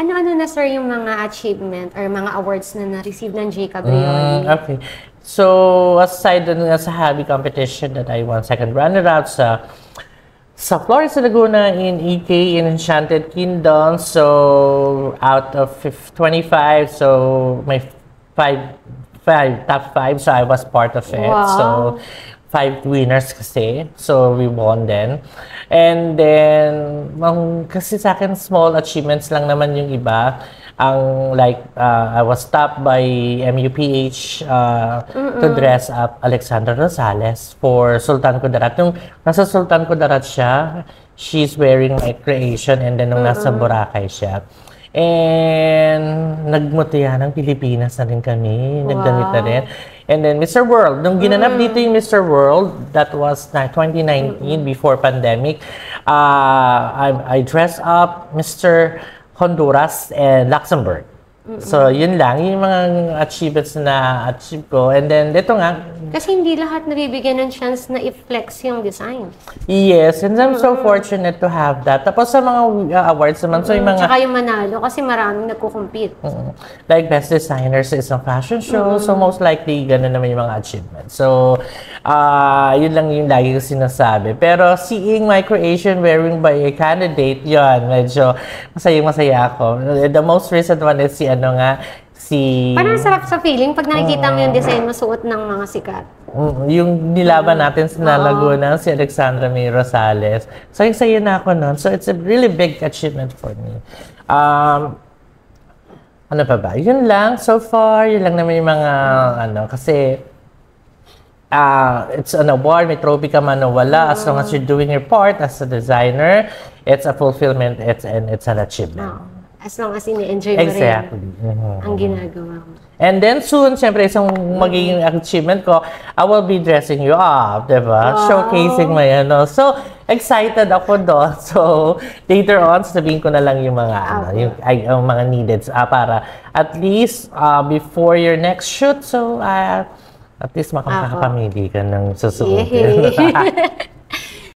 Ano-ano na, sir, yung mga achievement or mga awards na na-receive ng J. Cabrioli? Okay. So, aside dun nga sa hobby competition that I won second runner-up sa Flores Laguna in EK in Enchanted Kingdom. So, out of 25, so may top 5, so I was part of it. Wow. So, 5 winners kasi. So, we won then. And then, kasi sa akin, small achievements lang naman yung iba. Ang I was stopped by MUPH to dress up Alexandra Rosales for Sultan Kudarat. Nung nasa Sultan Kudarat siya, she's wearing my creation, and then nung nasa Boracay siya. And nagmutya ng Pilipinas na rin kami. Nagdanit na rin. And then Mr. World. Nung ginanap dito yung Mr. World, that was 2019, before pandemic, I dressed up Mr. Honduras and Luxembourg. So, yun lang. Yung mga achievements na achieve ko. And then, dito nga. Kasi hindi lahat nabibigyan ng chance na i-flex yung design. Yes, and I'm so fortunate to have that. Tapos sa mga awards naman, so yung mga... Tsaka yung manalo, kasi maraming nagko-compete. Like Best Designer sa isang fashion show. So, most likely, gano'n naman yung mga achievements. So, yun lang yung lagi ko sinasabi. Pero, seeing my creation wearing by a candidate, yun, medyo masaya ako. The most recent one is Parang sarap sa feeling pag nakikita mo yung design mo suot ng mga sikat. Yung nilaban natin sa Laguna, si Alexandra May Rosales. So, yung sayo na ako nun. So, it's a really big achievement for me. Ano pa ba? Yun lang. So far, yun lang naman yung mga, kasi it's an award, may trophy ka man o wala. As long as you're doing your part as a designer, it's a fulfillment, and it's an achievement. As long as ini-enjoy mo rin ang ginagawa mo. And then soon, syempre, isang magiging achievement ko, I will be dressing you up, diba? Showcasing mo yan. So, excited ako doon. So, later on, sabihin ko na lang yung mga, yung mga needed para at least before your next shoot, so at least makakapamili ka ng susuotin.